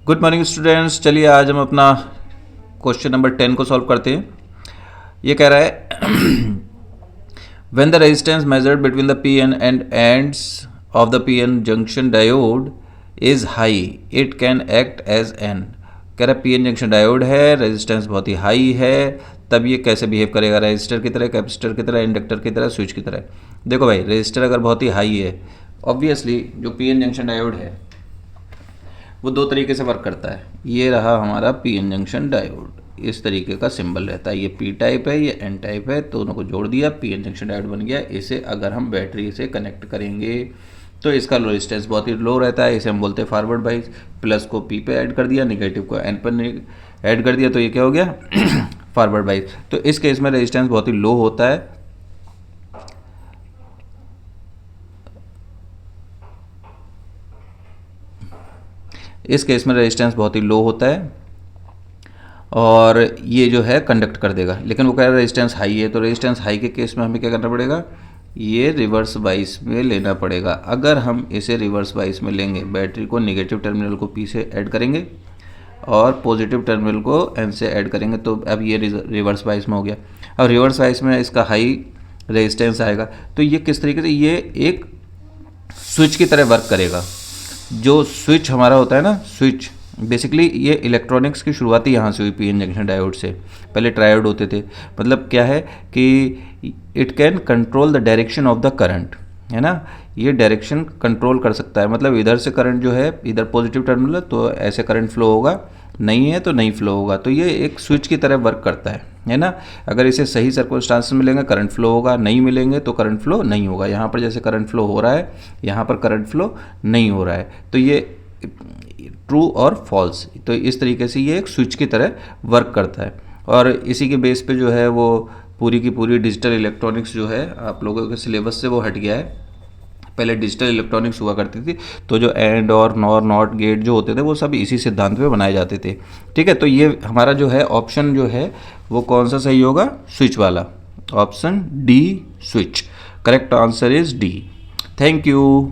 Good morning students. चलिए आज हम अपना क्वेश्चन नंबर 10 को सॉल्व करते हैं। ये कह रहा है when the resistance measured between the P N and ends of the P N junction diode is high it can act as an. कह रहा है पी एन जंक्शन डायोड है, रेजिस्टेंस बहुत ही हाई है, तब ये कैसे बिहेव करेगा, रेजिस्टर की तरह, कैपेसिटर की तरह, इंडक्टर की तरह, स्विच की तरह। देखो भाई, रेजिस्टर अगर बहुत ही हाई है, ऑब्वियसली जो पी एन जंक्शन डायोड है वो दो तरीके से वर्क करता है। ये रहा हमारा पी एन जंक्शन डायोड, इस तरीके का सिंबल रहता है। ये पी टाइप है, ये एन टाइप है, दोनों को जोड़ दिया, पी एन जंक्शन डायोड बन गया। इसे अगर हम बैटरी से कनेक्ट करेंगे तो इसका रेजिस्टेंस बहुत ही लो रहता है, इसे हम बोलते हैं फॉरवर्ड बाइस। प्लस को पी पे ऐड कर दिया, निगेटिव को एन पर ऐड कर दिया, तो ये क्या हो गया फॉरवर्ड बाइस। तो इस केस में रेजिस्टेंस बहुत ही लो होता है। इस केस में रेजिस्टेंस बहुत ही लो होता है और ये जो है कंडक्ट कर देगा। लेकिन वो कह रहा है रेजिस्टेंस हाई है, तो रेजिस्टेंस हाई के केस में हमें क्या करना पड़ेगा, ये रिवर्स बाइस में लेना पड़ेगा। अगर हम इसे रिवर्स बाइस में लेंगे, बैटरी को नेगेटिव टर्मिनल को पी से ऐड करेंगे और पॉजिटिव टर्मिनल को एन से ऐड करेंगे, तो अब ये रिवर्स बाइस में हो गया। अब रिवर्स बाइस में इसका हाई रेजिस्टेंस आएगा, तो ये किस तरीके से, ये एक स्विच की तरह वर्क करेगा। जो स्विच हमारा होता है ना, स्विच बेसिकली ये इलेक्ट्रॉनिक्स की शुरुआत ही यहाँ से हुई, पी एन जंक्शन डायोड से। पहले ट्रायोड होते थे। मतलब क्या है कि it can control the direction of the current, है ना। ये डायरेक्शन कंट्रोल कर सकता है, मतलब इधर से करंट जो है, इधर पॉजिटिव टर्मिनल तो ऐसे करंट फ्लो होगा, नहीं है तो नहीं फ्लो होगा। तो ये एक स्विच की तरह वर्क करता है ना। अगर इसे सही सर्कमस्टांसेस मिलेंगे करंट फ्लो होगा, नहीं मिलेंगे तो करंट फ्लो नहीं होगा। यहाँ पर जैसे करंट फ्लो हो रहा है, यहाँ पर करंट फ्लो नहीं हो रहा है, तो ये ट्रू और फॉल्स। तो इस तरीके से ये एक स्विच की तरह वर्क करता है। और इसी के बेस पे जो है वो पूरी की पूरी डिजिटल इलेक्ट्रॉनिक्स जो है आप लोगों के सिलेबस से वो हट गया है। पहले डिजिटल इलेक्ट्रॉनिक्स हुआ करती थी, तो जो एंड और नॉर नॉट गेट जो होते थे वो सब इसी सिद्धांत पे बनाए जाते थे। ठीक है, तो ये हमारा जो है ऑप्शन जो है वो कौन सा सही होगा, स्विच वाला, option D switch. Correct answer is D. Thank you.